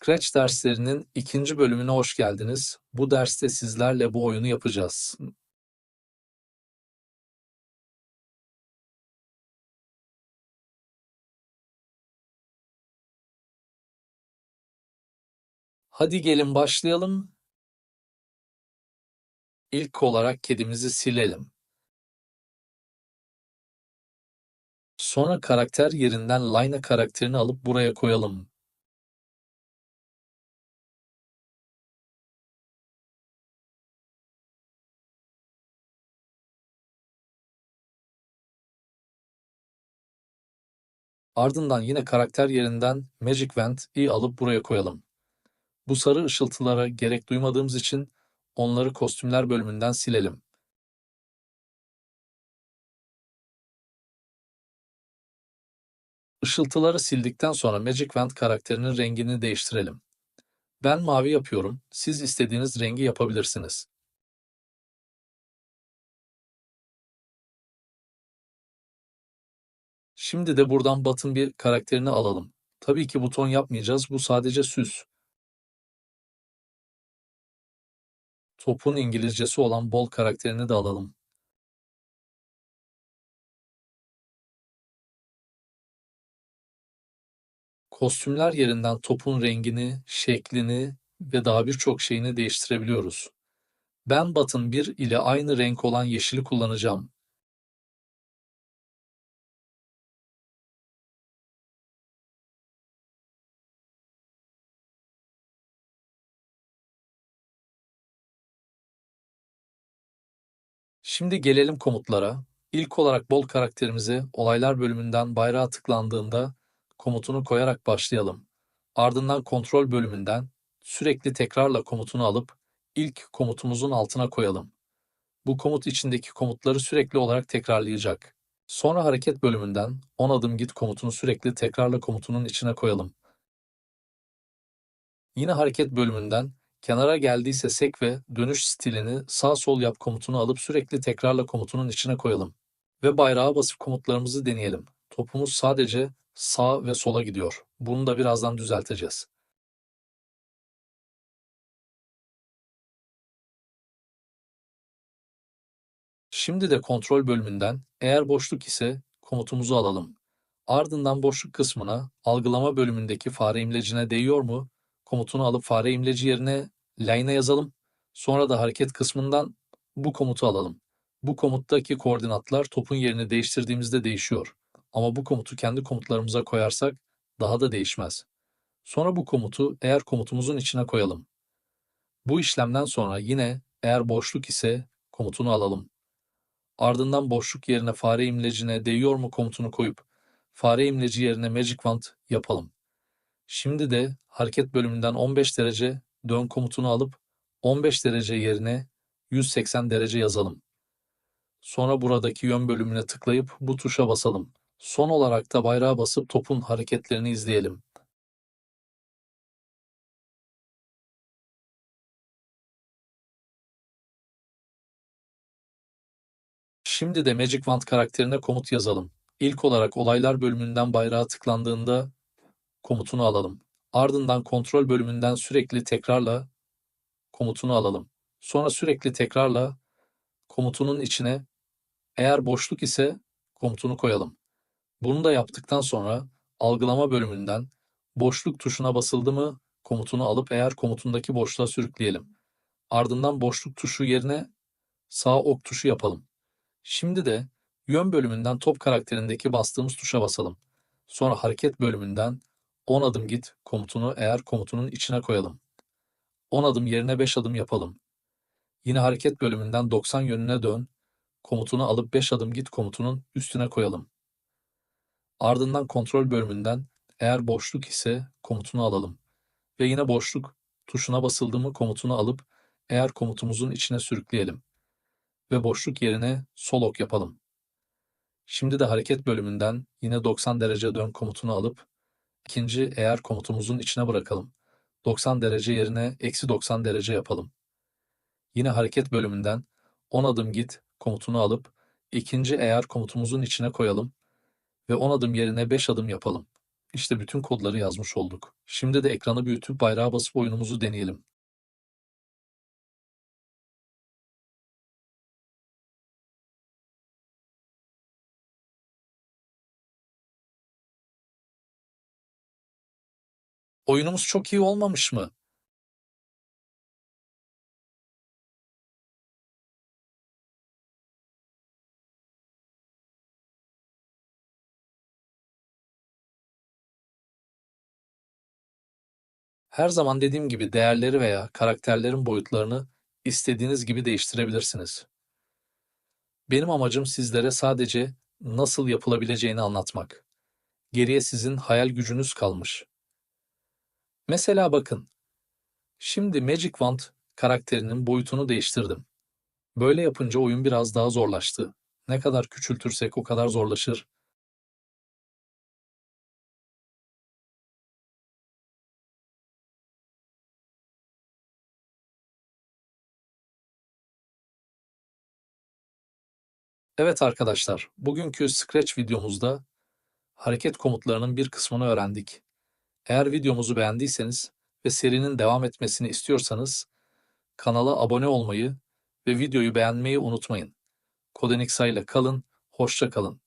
Scratch derslerinin ikinci bölümüne hoş geldiniz. Bu derste sizlerle bu oyunu yapacağız. Hadi gelin başlayalım. İlk olarak kedimizi silelim. Sonra karakter yerinden Layna karakterini alıp buraya koyalım. Ardından yine karakter yerinden Magic Wand'i alıp buraya koyalım. Bu sarı ışıltılara gerek duymadığımız için onları kostümler bölümünden silelim. Işıltıları sildikten sonra Magic Wand karakterinin rengini değiştirelim. Ben mavi yapıyorum, siz istediğiniz rengi yapabilirsiniz. Şimdi de buradan Bat'ın bir karakterini alalım. Tabii ki buton yapmayacağız, bu sadece süs. Topun İngilizcesi olan Bol karakterini de alalım. Kostümler yerinden topun rengini, şeklini ve daha birçok şeyini değiştirebiliyoruz. Ben Bat'ın 1 ile aynı renk olan yeşili kullanacağım. Şimdi gelelim komutlara. İlk olarak Bol karakterimize olaylar bölümünden bayrağa tıklandığında komutunu koyarak başlayalım. Ardından kontrol bölümünden sürekli tekrarla komutunu alıp ilk komutumuzun altına koyalım. Bu komut içindeki komutları sürekli olarak tekrarlayacak. Sonra hareket bölümünden 10 adım git komutunu sürekli tekrarla komutunun içine koyalım. Yine hareket bölümünden kenara geldiyse sek ve dönüş stilini sağ sol yap komutunu alıp sürekli tekrarla komutunun içine koyalım. Ve bayrağa basıp komutlarımızı deneyelim. Topumuz sadece sağ ve sola gidiyor. Bunu da birazdan düzelteceğiz. Şimdi de kontrol bölümünden eğer boşluk ise komutumuzu alalım. Ardından boşluk kısmına algılama bölümündeki fare imlecine değiyor mu komutunu alıp fare imleci yerine line yazalım. Sonra da hareket kısmından bu komutu alalım. Bu komuttaki koordinatlar topun yerini değiştirdiğimizde değişiyor. Ama bu komutu kendi komutlarımıza koyarsak daha da değişmez. Sonra bu komutu eğer komutumuzun içine koyalım. Bu işlemden sonra yine eğer boşluk ise komutunu alalım. Ardından boşluk yerine fare imlecine değiyor mu komutunu koyup fare imleci yerine Magic Wand yapalım. Şimdi de hareket bölümünden 15 derece dön komutunu alıp 15 derece yerine 180 derece yazalım. Sonra buradaki yön bölümüne tıklayıp bu tuşa basalım. Son olarak da bayrağa basıp topun hareketlerini izleyelim. Şimdi de Magic Wand karakterine komut yazalım. İlk olarak olaylar bölümünden bayrağa tıklandığında komutunu alalım. Ardından kontrol bölümünden sürekli tekrarla komutunu alalım. Sonra sürekli tekrarla komutunun içine eğer boşluk ise komutunu koyalım. Bunu da yaptıktan sonra algılama bölümünden boşluk tuşuna basıldı mı komutunu alıp eğer komutundaki boşluğa sürükleyelim. Ardından boşluk tuşu yerine sağ ok tuşu yapalım. Şimdi de yön bölümünden top karakterindeki bastığımız tuşa basalım. Sonra hareket bölümünden 10 adım git komutunu eğer komutunun içine koyalım. 10 adım yerine 5 adım yapalım. Yine hareket bölümünden 90 yönüne dön komutunu alıp 5 adım git komutunun üstüne koyalım. Ardından kontrol bölümünden eğer boşluk ise komutunu alalım. Ve yine boşluk tuşuna basıldı mı komutunu alıp eğer komutumuzun içine sürükleyelim. Ve boşluk yerine sol ok yapalım. Şimdi de hareket bölümünden yine 90 derece dön komutunu alıp ikinci eğer komutumuzun içine bırakalım. 90 derece yerine eksi 90 derece yapalım. Yine hareket bölümünden 10 adım git komutunu alıp ikinci eğer komutumuzun içine koyalım ve 10 adım yerine 5 adım yapalım. İşte bütün kodları yazmış olduk. Şimdi de ekranı büyütüp bayrağa basıp oyunumuzu deneyelim. Oyunumuz çok iyi olmamış mı? Her zaman dediğim gibi değerleri veya karakterlerin boyutlarını istediğiniz gibi değiştirebilirsiniz. Benim amacım sizlere sadece nasıl yapılabileceğini anlatmak. Geriye sizin hayal gücünüz kalmış. Mesela bakın, şimdi Magic Wand karakterinin boyutunu değiştirdim. Böyle yapınca oyun biraz daha zorlaştı. Ne kadar küçültürsek o kadar zorlaşır. Evet arkadaşlar, bugünkü Scratch videomuzda hareket komutlarının bir kısmını öğrendik. Eğer videomuzu beğendiyseniz ve serinin devam etmesini istiyorsanız kanala abone olmayı ve videoyu beğenmeyi unutmayın. Kodeniksa ile kalın, hoşça kalın.